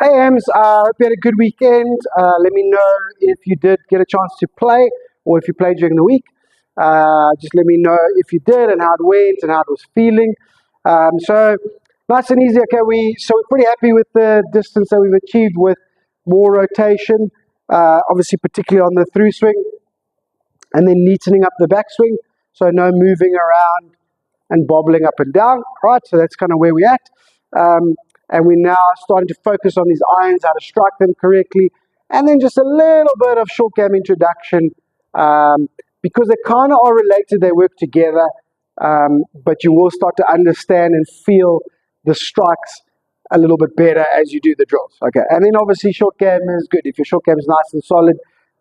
Hey Ems, hope you had a good weekend. Let me know if you did get a chance to play or if you played during the week. Just let me know if you did and how it went and how it was feeling. So nice and easy. Okay, we're pretty happy with the distance that we've achieved with more rotation, obviously particularly on the through swing, and then neatening up the backswing. So no moving around and bobbling up and down, right? So that's kind of where we're at. And we're now starting to focus on these irons, how to strike them correctly, and then just a little bit of short game introduction, because they kind of are related, they work together, but you will start to understand and feel the strikes a little bit better as you do the drills. Okay, and then obviously short game is good. If your short game is nice and solid,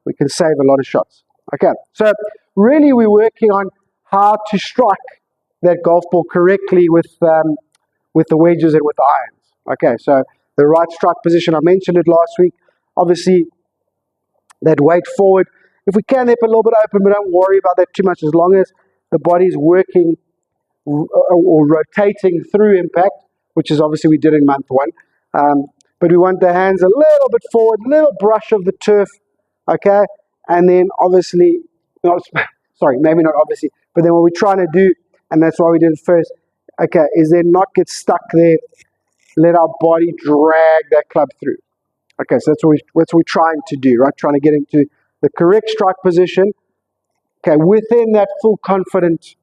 we can save a lot of shots. Okay, so really we're working on how to strike that golf ball correctly with the wedges and with the irons. Okay, so the right strike position, I mentioned it last week. Obviously, that weight forward. If we can, they're a little bit open, but don't worry about that too much as long as the body's working or rotating through impact, which is obviously we did in month one. But we want the hands a little bit forward, a little brush of the turf, okay? And then obviously, sorry, maybe not obviously, but then what we're trying to do, and that's why we did it first, okay, is then not get stuck there, let our body drag that club through. Okay, so that's what we're trying to do, right? Trying to get into the correct strike position, okay, within that full confident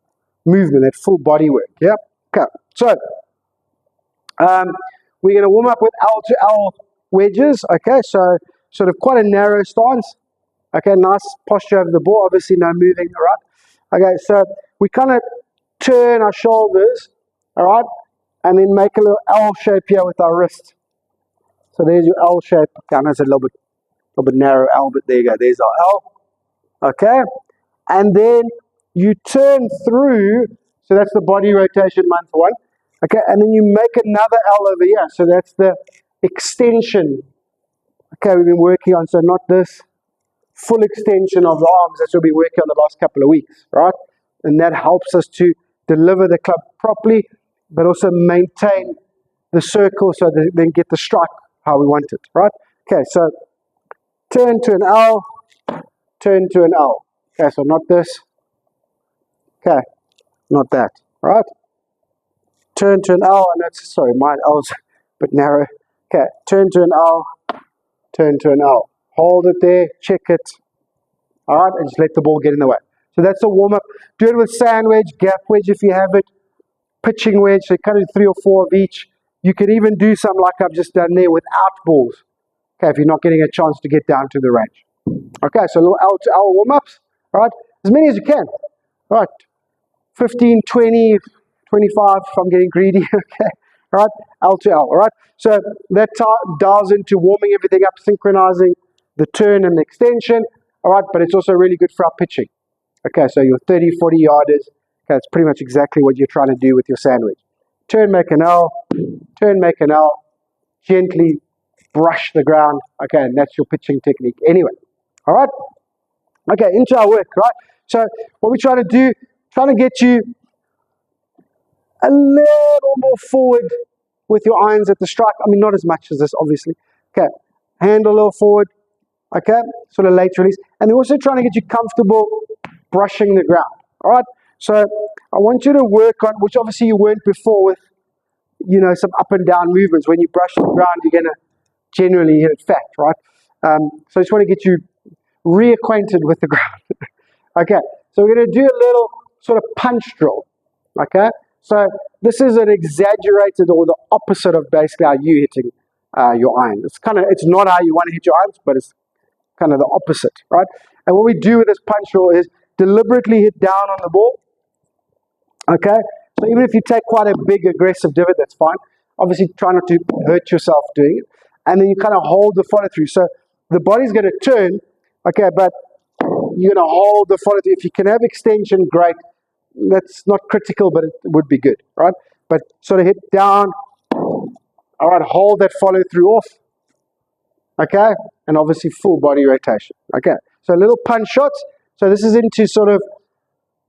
movement, that full body work, yeah? Okay, so we're going to warm up with L to L wedges, okay, so sort of quite a narrow stance, okay, nice posture over the ball, obviously no moving, all right? Okay, so we kind of turn our shoulders, all right, and then make a little L shape here with our wrist. So there's your L shape. Okay, I know it's a little bit narrow L, but there you go. There's our L. Okay, and then you turn through. So that's the body rotation, month one. Okay, and then you make another L over here. So that's the extension. Okay, we've been working on. So not this full extension of the arms. That's what we've been working on the last couple of weeks, right? And that helps us to deliver the club properly, but also maintain the circle so that then get the strike how we want it, right? Okay, so turn to an L, turn to an L. Okay, so not this. Okay, not that, right? Turn to an L, and that's, sorry, my L's a bit narrow. Okay, turn to an L, turn to an L. Hold it there, check it, all right, and just let the ball get in the way. So that's a warm-up. Do it with sand wedge, gap wedge if you have it, pitching wedge, so kind of 3 or 4 of each. You could even do some like I've just done there without balls, okay, if you're not getting a chance to get down to the range. Okay, so a little L to L warm-ups, right? As many as you can, right? 15, 20, 25 if I'm getting greedy, okay, right? L to L, all right? So that dials into warming everything up, synchronizing the turn and the extension, all right, but it's also really good for our pitching. Okay, so your 30, 40 yarders, okay, that's pretty much exactly what you're trying to do with your sandwich. Turn, make an L, turn, make an L, gently brush the ground, okay, and that's your pitching technique anyway, all right? Okay, into our work, right? So what we're trying to do, trying to get you a little more forward with your irons at the strike. I mean, not as much as this, obviously. Okay, hand a little forward, okay, sort of late release. And then also trying to get you comfortable brushing the ground, all right? So I want you to work on, which obviously you weren't before with, you know, some up and down movements. When you brush the ground, you're going to generally hit it fat, right? So I just want to get you reacquainted with the ground. Okay, so we're going to do a little sort of punch drill, okay? So this is an exaggerated or the opposite of basically how you hitting your iron. It's not how you want to hit your irons, but it's kind of the opposite, right? And what we do with this punch drill is deliberately hit down on the ball, okay? So even if you take quite a big aggressive divot, that's fine. Obviously try not to hurt yourself doing it. And then you kind of hold the follow through. So the body's going to turn, okay, but you're going to hold the follow through. If you can have extension, great. That's not critical, but it would be good, right? But sort of hit down, all right, hold that follow through off, okay? And obviously full body rotation, okay? So little punch shots. So this is into sort of,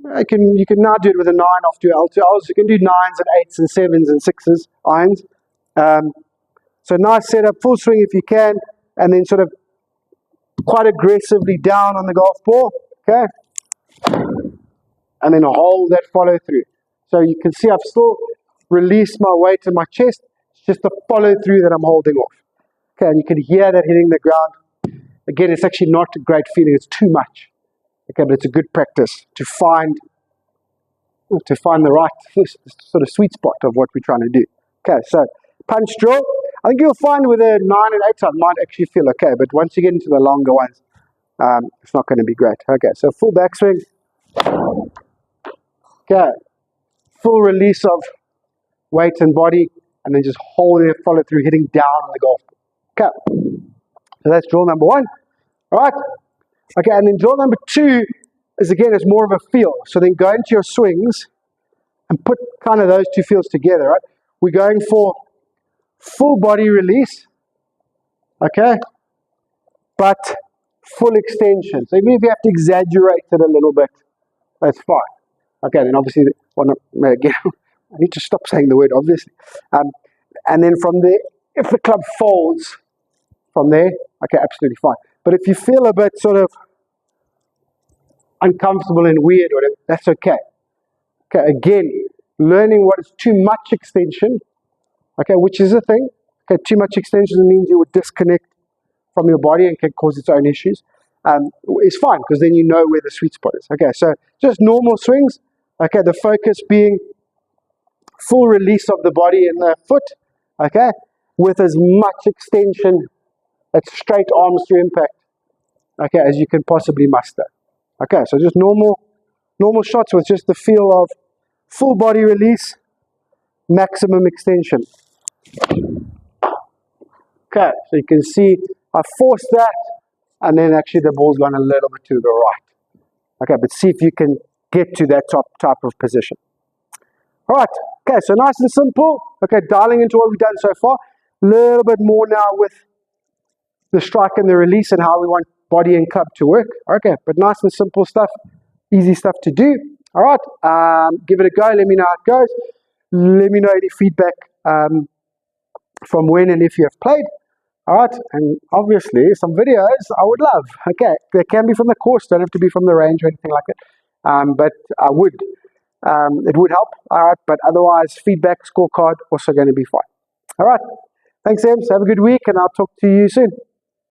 you can now do it with a 9 off to L2 Ls. You can do 9s and 8s and 7s and 6s irons. So So nice setup, full swing if you can, and then sort of quite aggressively down on the golf ball, okay? And then hold that follow through. So you can see I've still released my weight in my chest. It's just the follow through that I'm holding off. Okay, and you can hear that hitting the ground. Again, it's actually not a great feeling, it's too much. Okay, but it's a good practice to find the right sort of sweet spot of what we're trying to do. Okay, so punch drill. I think you'll find with a 9 and 8 I might actually feel okay, but once you get into the longer ones, it's not going to be great. Okay, so full backswing. Okay, full release of weight and body, and then just holding it, follow through, hitting down on the golf ball. Okay, so that's drill number 1. All right. Okay, and then drill number 2 is, again, it's more of a feel. So then go into your swings and put kind of those two feels together, right? We're going for full body release, okay, but full extension. So even if you have to exaggerate it a little bit, that's fine. Okay, then obviously, again, I need to stop saying the word obviously. And then from there, if the club folds from there, okay, absolutely fine. But if you feel a bit sort of uncomfortable and weird, or that's okay. Okay, again, learning what is too much extension, okay, which is a thing. Okay, too much extension means you would disconnect from your body and can cause its own issues. It's fine, because then you know where the sweet spot is. Okay, so just normal swings. Okay, the focus being full release of the body and the foot, okay, with as much extension, that's straight arms to impact, okay, as you can possibly muster. Okay, so just normal shots with just the feel of full body release, maximum extension. Okay, so you can see I forced that, and then actually the ball's gone a little bit to the right. Okay, but see if you can get to that type of position. All right, okay, so nice and simple. Okay, dialing into what we've done so far. A little bit more now with the strike and the release and how we want body and club to work. Okay, but nice and simple stuff, easy stuff to do. All right, give it a go. Let me know how it goes. Let me know any feedback from when and if you have played. All right, and obviously some videos I would love. Okay, they can be from the course, don't have to be from the range or anything like that. But I would. It would help. All right, but otherwise, feedback, scorecard, also going to be fine. All right, thanks, Ems. Have a good week, and I'll talk to you soon.